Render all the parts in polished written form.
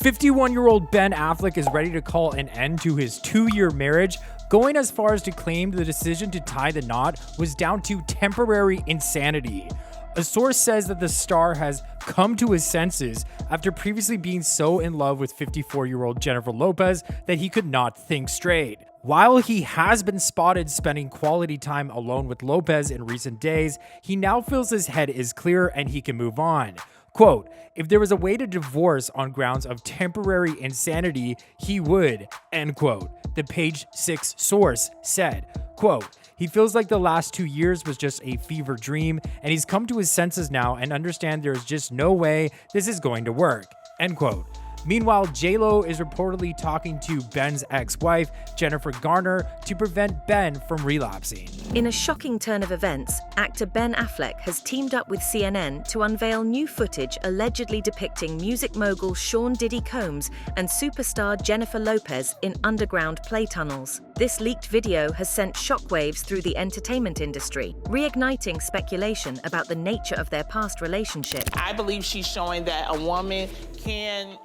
51-year-old Ben Affleck is ready to call an end to his 2-year marriage, going as far as to claim the decision to tie the knot was down to temporary insanity. A source says that the star has come to his senses after previously being so in love with 54-year-old Jennifer Lopez that he could not think straight. While he has been spotted spending quality time alone with Lopez in recent days, he now feels his head is clear and he can move on. Quote, if there was a way to divorce on grounds of temporary insanity, he would, end quote, the Page 6 source said. Quote, he feels like the last 2 years was just a fever dream, and he's come to his senses now and understand there's just no way this is going to work, end quote. Meanwhile, J.Lo is reportedly talking to Ben's ex-wife, Jennifer Garner, to prevent Ben from relapsing. In a shocking turn of events, actor Ben Affleck has teamed up with CNN to unveil new footage allegedly depicting music mogul Diddy Combs and superstar Jennifer Lopez in underground play tunnels. This leaked video has sent shockwaves through the entertainment industry, reigniting speculation about the nature of their past relationship. I believe she's showing that a woman can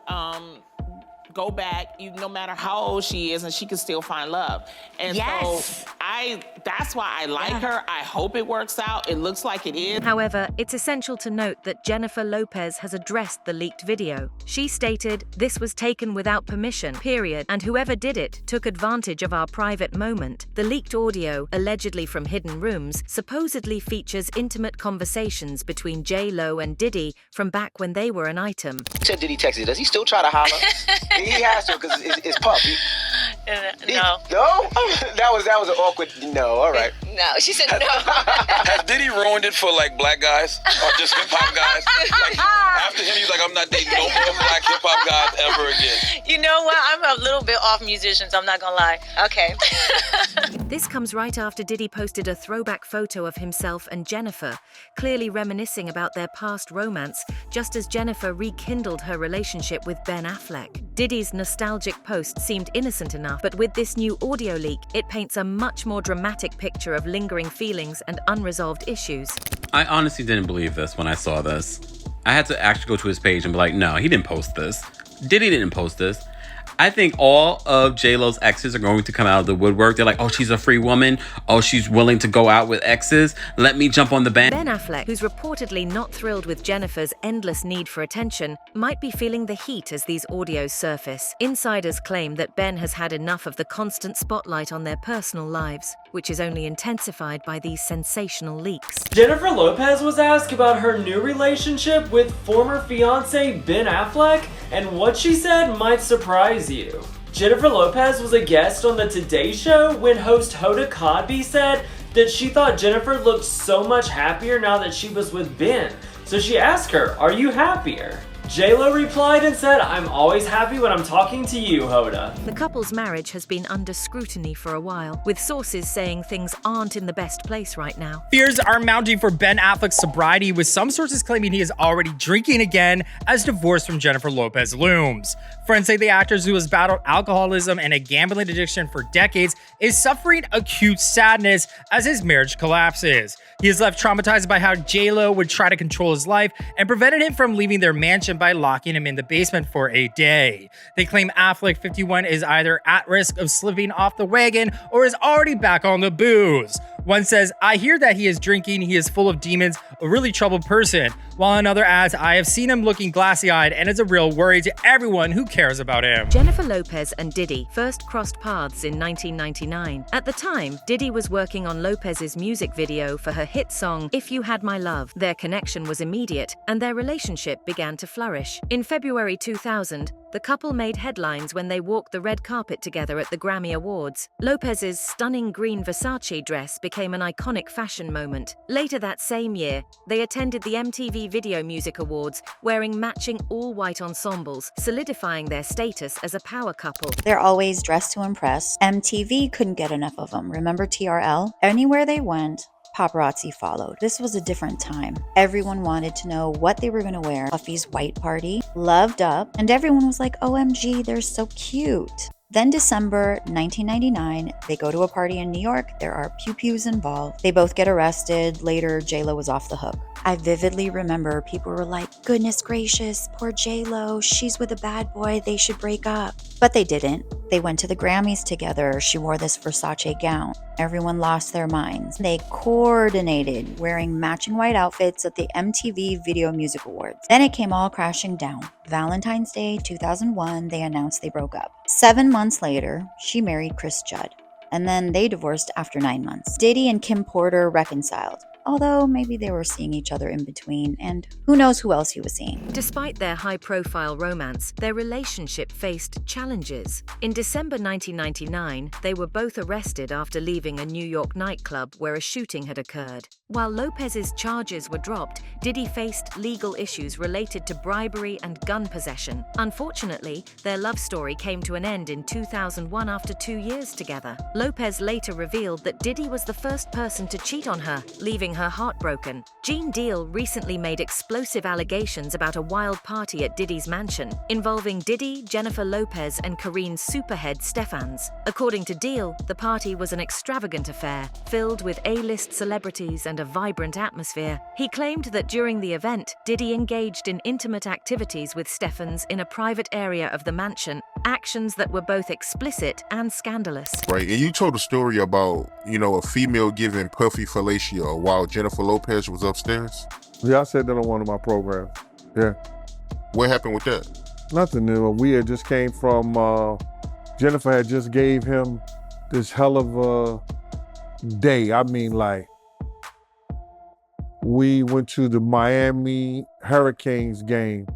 go back, no matter how old she is, and she can still find love. And yes. So that's why I like her. I hope it works out. It looks like it is. However, it's essential to note that Jennifer Lopez has addressed the leaked video. She stated, "This was taken without permission, period, and whoever did it took advantage of our private moment." The leaked audio, allegedly from hidden rooms, supposedly features intimate conversations between J.Lo and Diddy from back when they were an item. Said Diddy texted, does he still try to holler? He has to, because it's pup. No. No? That was an awkward no, all right. No, she said no. Has Diddy ruined it for like black guys or just hip hop guys? Like, after him, he's like, I'm not dating no more black hip hop guys ever again. You know what? I'm a little bit off musicians, I'm not gonna lie. Okay. This comes right after Diddy posted a throwback photo of himself and Jennifer, clearly reminiscing about their past romance, just as Jennifer rekindled her relationship with Ben Affleck. Diddy's nostalgic post seemed innocent enough, but with this new audio leak, it paints a much more dramatic picture of lingering feelings and unresolved issues. I honestly didn't believe this when I saw this. I had to actually go to his page and be like, no, he didn't post this. Diddy didn't post this. I think all of J.Lo's exes are going to come out of the woodwork. They're like, oh, she's a free woman. Oh, she's willing to go out with exes. Let me jump on the band. Ben Affleck, who's reportedly not thrilled with Jennifer's endless need for attention, might be feeling the heat as these audios surface. Insiders claim that Ben has had enough of the constant spotlight on their personal lives, which is only intensified by these sensational leaks. Jennifer Lopez was asked about her new relationship with former fiancé Ben Affleck, and what she said might surprise you. Jennifer Lopez was a guest on the Today Show when host Hoda Kotb said that she thought Jennifer looked so much happier now that she was with Ben. So she asked her, "Are you happier?" J.Lo replied and said, "I'm always happy when I'm talking to you, Hoda." The couple's marriage has been under scrutiny for a while, with sources saying things aren't in the best place right now. Fears are mounting for Ben Affleck's sobriety, with some sources claiming he is already drinking again as divorce from Jennifer Lopez looms. Friends say the actor, who has battled alcoholism and a gambling addiction for decades, is suffering acute sadness as his marriage collapses. He is left traumatized by how J.Lo would try to control his life and prevented him from leaving their mansion by locking him in the basement for a day. They claim Affleck, 51, is either at risk of slipping off the wagon or is already back on the booze. One says, "I hear that he is drinking, he is full of demons, a really troubled person," while another adds, "I have seen him looking glassy-eyed and is a real worry to everyone who cares about him." Jennifer Lopez and Diddy first crossed paths in 1999. At the time, Diddy was working on Lopez's music video for her hit song, If You Had My Love. Their connection was immediate, and their relationship began to flourish. In February 2000, the couple made headlines when they walked the red carpet together at the Grammy Awards. Lopez's stunning green Versace dress became an iconic fashion moment. Later that same year, they attended the MTV Video Music Awards wearing matching all-white ensembles, solidifying their status as a power couple. They're always dressed to impress. MTV couldn't get enough of them. Remember TRL? Anywhere they went, paparazzi followed. This was a different time. Everyone wanted to know what they were going to wear. Puffy's white party, loved up, and everyone was like, OMG, they're so cute. Then December 1999, they go to a party in New York. There are pew-pews involved. They both get arrested. Later, J.Lo was off the hook. I vividly remember people were like, goodness gracious, poor J.Lo, she's with a bad boy, they should break up. But they didn't. They went to the Grammys together. She wore this Versace gown. Everyone lost their minds. They coordinated, wearing matching white outfits at the MTV Video Music Awards. Then it came all crashing down. Valentine's Day 2001, they announced they broke up. 7 months later, she married Chris Judd. And then they divorced after 9 months. Diddy and Kim Porter reconciled. Although maybe they were seeing each other in between, and who knows who else he was seeing. Despite their high-profile romance, their relationship faced challenges. In December 1999, they were both arrested after leaving a New York nightclub where a shooting had occurred. While Lopez's charges were dropped, Diddy faced legal issues related to bribery and gun possession. Unfortunately, their love story came to an end in 2001 after 2 years together. Lopez later revealed that Diddy was the first person to cheat on her, leaving her heartbroken. Gene Deal recently made explosive allegations about a wild party at Diddy's mansion, involving Diddy, Jennifer Lopez, and Kareem's superhead Steffans. According to Deal, the party was an extravagant affair, filled with A-list celebrities and a vibrant atmosphere. He claimed that during the event, Diddy engaged in intimate activities with Steffans in a private area of the mansion, actions that were both explicit and scandalous. Right, and you told a story about, a female giving puffy fellatio while Jennifer Lopez was upstairs? Yeah, I said that on one of my programs. Yeah. What happened with that? Nothing new. We had just came from, Jennifer had just gave him this hell of a day. I mean, like, we went to the Miami Hurricanes game.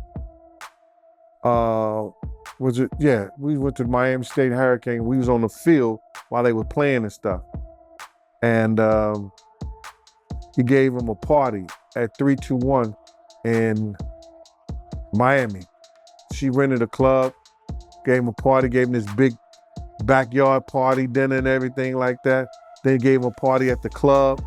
Was it? Yeah, we went to the Miami State Hurricane. We was on the field while they were playing and stuff. And he gave him a party at 321 in Miami. She rented a club, gave him a party, gave him this big backyard party, dinner and everything like that. Then gave him a party at the club.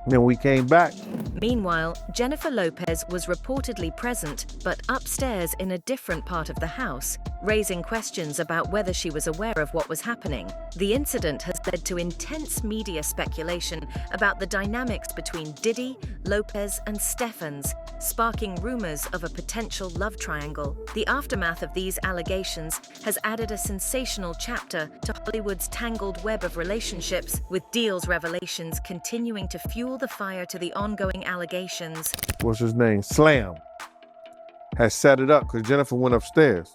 Then we came back. Meanwhile, Jennifer Lopez was reportedly present, but upstairs in a different part of the house, raising questions about whether she was aware of what was happening. The incident has led to intense media speculation about the dynamics between Diddy, Lopez, and Steffans, sparking rumors of a potential love triangle. The aftermath of these allegations has added a sensational chapter to Hollywood's tangled web of relationships, with Deal's revelations continuing to fuel the fire to the ongoing allegations. What's his name? Slam has set it up because Jennifer went upstairs.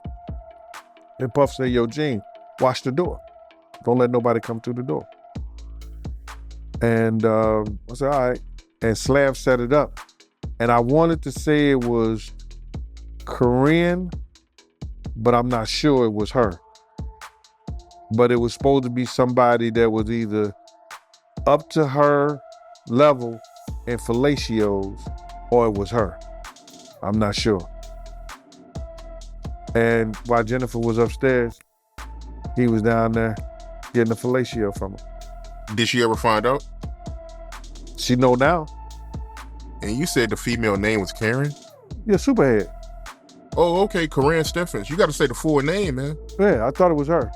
And Puff said, yo, Gene, watch the door. Don't let nobody come through the door. And I said, all right. And Slam set it up. And I wanted to say it was Korean, but I'm not sure it was her. But it was supposed to be somebody that was either up to her level in fellatios, or it was her. I'm not sure. And while Jennifer was upstairs, he was down there getting a fellatio from her. Did she ever find out? She know now. And you said the female name was Karen? Yeah, Superhead. Oh, okay, Corinne Steffans. You got to say the full name, man. Yeah, I thought it was her.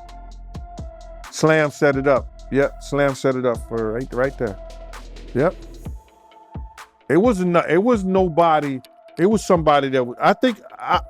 Slam set it up. Yep, Slam set it up for right there. Yep. It was nobody. It was somebody that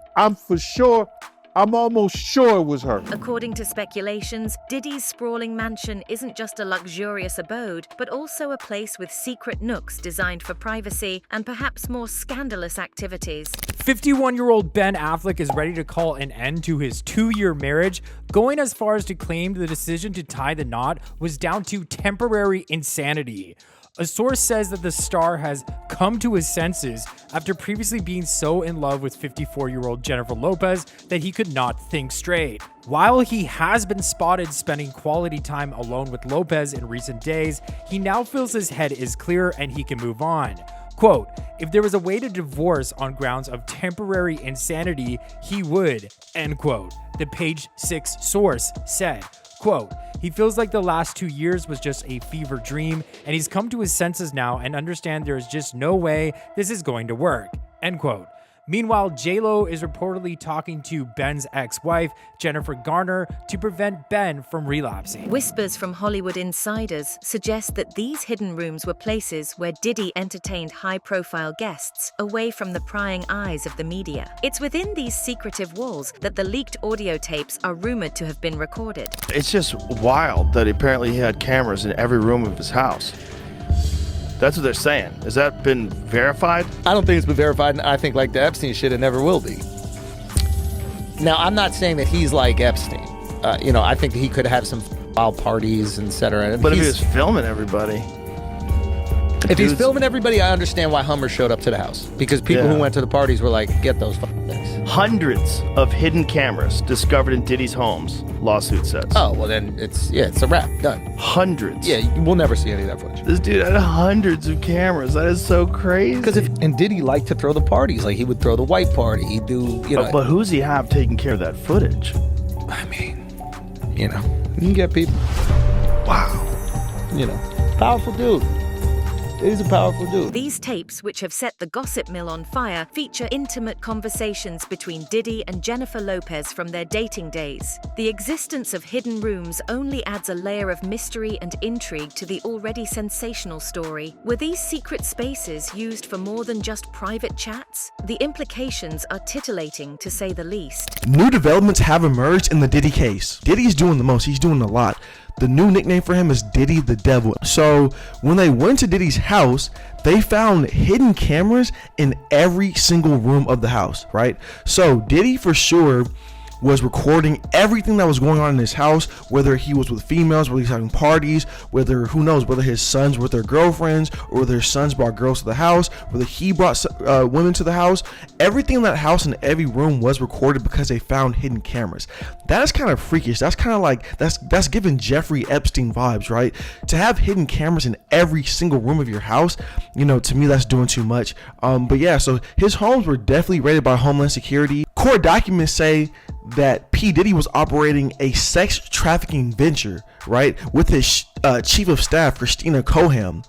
I'm almost sure it was her. According to speculations, Diddy's sprawling mansion isn't just a luxurious abode, but also a place with secret nooks designed for privacy and perhaps more scandalous activities. 51-year-old Ben Affleck is ready to call an end to his 2-year marriage, going as far as to claim the decision to tie the knot was down to temporary insanity. A source says that the star has come to his senses after previously being so in love with 54-year-old Jennifer Lopez that he could not think straight. While he has been spotted spending quality time alone with Lopez in recent days, he now feels his head is clear and he can move on. Quote, if there was a way to divorce on grounds of temporary insanity, he would, end quote, the Page 6 source said. Quote, he feels like the last 2 years was just a fever dream, and he's come to his senses now and understand there is just no way this is going to work, end quote. Meanwhile, JLo is reportedly talking to Ben's ex-wife, Jennifer Garner, to prevent Ben from relapsing. Whispers from Hollywood insiders suggest that these hidden rooms were places where Diddy entertained high-profile guests away from the prying eyes of the media. It's within these secretive walls that the leaked audio tapes are rumored to have been recorded. It's just wild that apparently he had cameras in every room of his house. That's what they're saying. Has that been verified? I don't think it's been verified, and I think like the Epstein shit, it never will be. Now, I'm not saying that he's like Epstein. I think that he could have some wild parties, etc. But if he was filming everybody... If he's filming everybody, I understand why Hummer showed up to the house. Because people who went to the parties were like, get those fucking things. Hundreds of hidden cameras discovered in Diddy's homes, lawsuit says. Oh, well then it's a wrap. Done. Hundreds. Yeah, we'll never see any of that footage. This dude had hundreds of cameras. That is so crazy. Because Diddy liked to throw the parties. Like he would throw the white party. He'd do, But who's he have taking care of that footage? I mean, you can get people. Wow. Powerful dude. He's a powerful dude. These tapes, which have set the gossip mill on fire, feature intimate conversations between Diddy and Jennifer Lopez from their dating days. The existence of hidden rooms only adds a layer of mystery and intrigue to the already sensational story. Were these secret spaces used for more than just private chats? The implications are titillating, to say the least. New developments have emerged in the Diddy case. Diddy's doing the most. He's doing a lot. The new nickname for him is Diddy the Devil. So when they went to Diddy's house, they found hidden cameras in every single room of the house, right? So Diddy for sure was recording everything that was going on in his house, whether he was with females, whether he's having parties, whether, who knows, whether his sons were with their girlfriends, or whether his sons brought girls to the house, whether he brought women to the house. Everything in that house and every room was recorded because they found hidden cameras. That is kind of freakish. That's kind of like, that's giving Jeffrey Epstein vibes, right? To have hidden cameras in every single room of your house, to me, that's doing too much. But yeah, so his homes were definitely raided by Homeland Security. Court documents say that P. Diddy was operating a sex trafficking venture, right, with his chief of staff, Christina Coham,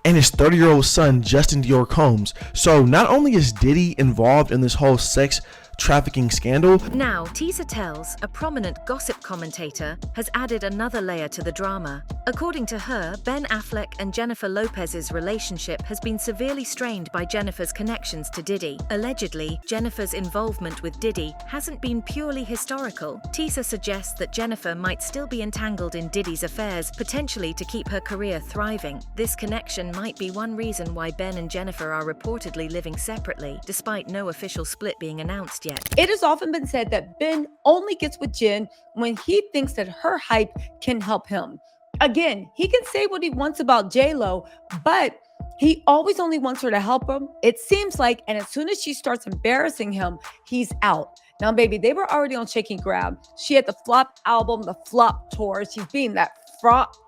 and his 30-year-old son, Justin Dior Combs. So not only is Diddy involved in this whole sex trafficking scandal. Now, Teaser Tells, a prominent gossip commentator, has added another layer to the drama. According to her, Ben Affleck and Jennifer Lopez's relationship has been severely strained by Jennifer's connections to Diddy. Allegedly, Jennifer's involvement with Diddy hasn't been purely historical. Teaser suggests that Jennifer might still be entangled in Diddy's affairs, potentially to keep her career thriving. This connection might be one reason why Ben and Jennifer are reportedly living separately, despite no official split being announced yet. It has often been said that Ben only gets with Jen when he thinks that her hype can help him. Again, he can say what he wants about J.Lo, but he always only wants her to help him, it seems like, and as soon as she starts embarrassing him, he's out. Now, baby, they were already on Shaky Grab. She had the flop album, the flop tour. She's being that faux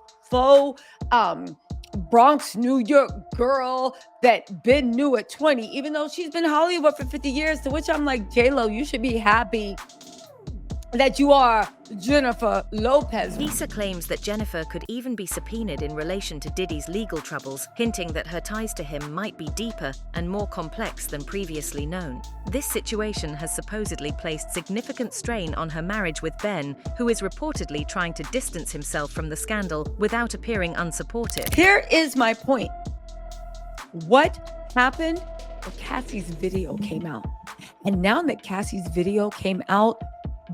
Bronx, New York girl that Ben knew at 20, even though she's been Hollywood for 50 years, to which I'm like, J.Lo, you should be happy that you are Jennifer Lopez. Lisa claims that Jennifer could even be subpoenaed in relation to Diddy's legal troubles, hinting that her ties to him might be deeper and more complex than previously known. This situation has supposedly placed significant strain on her marriage with Ben, who is reportedly trying to distance himself from the scandal without appearing unsupportive. Here is my point. What happened when Cassie's video came out? And now that Cassie's video came out,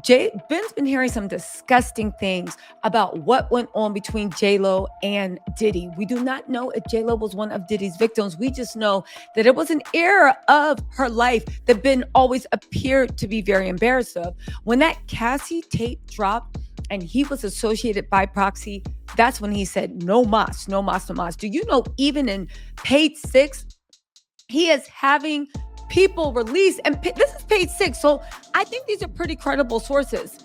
Ben's been hearing some disgusting things about what went on between J.Lo and Diddy. We do not know if J.Lo was one of Diddy's victims. We just know that it was an era of her life that Ben always appeared to be very embarrassed of. When that Cassie tape dropped and he was associated by proxy, that's when he said, no mas, no mas, no mas. Do you know, even in Page 6, he is having people release, and this is Page 6, so I think these are pretty credible sources.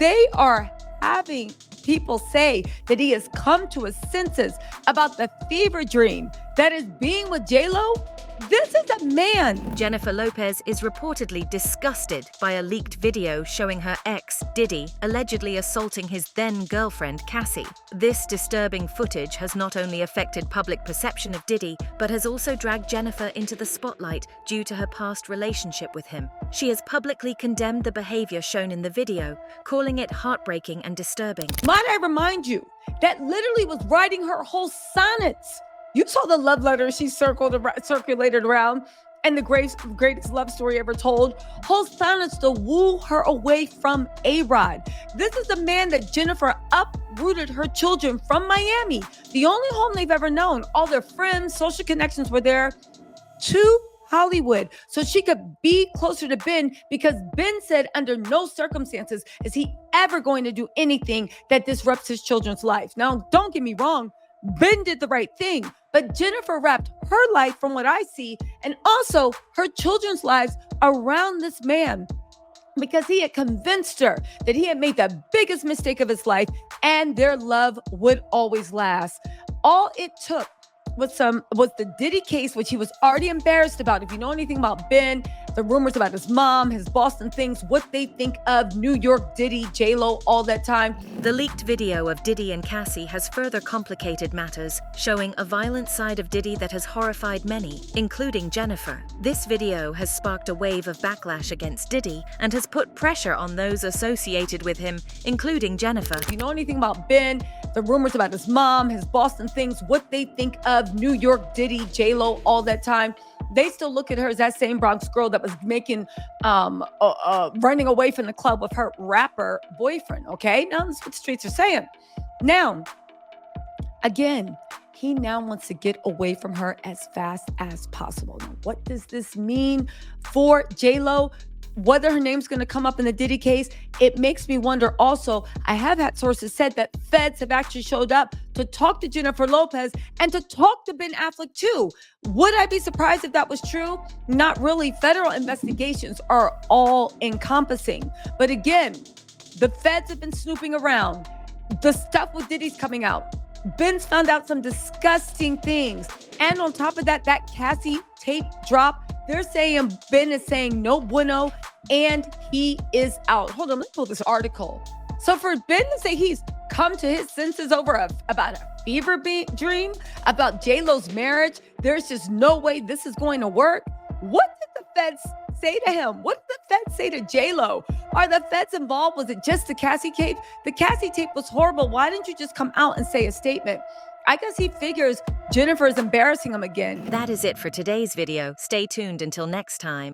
They are having people say that he has come to his senses about the fever dream that is being with J.Lo. This is a man. Jennifer Lopez is reportedly disgusted by a leaked video showing her ex, Diddy, allegedly assaulting his then-girlfriend, Cassie. This disturbing footage has not only affected public perception of Diddy, but has also dragged Jennifer into the spotlight due to her past relationship with him. She has publicly condemned the behavior shown in the video, calling it heartbreaking and disturbing. Might I remind you, that literally was writing her whole sonnets. You saw the love letter she circulated around, and the greatest love story ever told. Whole sonnets to woo her away from A-Rod. This is the man that Jennifer uprooted her children from Miami, the only home they've ever known. All their friends, social connections were there, to Hollywood, so she could be closer to Ben, because Ben said under no circumstances is he ever going to do anything that disrupts his children's life. Now, don't get me wrong, Ben did the right thing, but Jennifer wrapped her life, from what I see, and also her children's lives around this man, because he had convinced her that he had made the biggest mistake of his life and their love would always last. All it took was the Diddy case, which he was already embarrassed about. If you know anything about Ben, the rumors about his mom, his Boston things, what they think of New York Diddy, JLo, all that time. The leaked video of Diddy and Cassie has further complicated matters, showing a violent side of Diddy that has horrified many, including Jennifer. This video has sparked a wave of backlash against Diddy and has put pressure on those associated with him, including Jennifer. If you know anything about Ben, the rumors about his mom, his Boston things, what they think of New York Diddy, JLo, all that time, they still look at her as that same Bronx girl that was making, running away from the club with her rapper boyfriend, okay? Now, that's what the streets are saying. Now, again, he now wants to get away from her as fast as possible. Now, what does this mean for JLo? Whether her name's going to come up in the Diddy case, it makes me wonder also. I have had sources said that feds have actually showed up to talk to Jennifer Lopez and to talk to Ben Affleck too. Would I be surprised if that was true? Not really. Federal investigations are all encompassing. But again, the feds have been snooping around. The stuff with Diddy's coming out. Ben's found out some disgusting things. And on top of that, that Cassie tape drop, they're saying Ben is saying no bueno and he is out. Hold on, let's pull this article. So for Ben to say he's come to his senses about a fever dream, about JLo's marriage, there's just no way this is going to work. What did the feds say to him? What did the feds say to JLo? Are the feds involved? Was it just the Cassie tape? The Cassie tape was horrible. Why didn't you just come out and say a statement? I guess he figures Jennifer is embarrassing him again. That is it for today's video. Stay tuned until next time.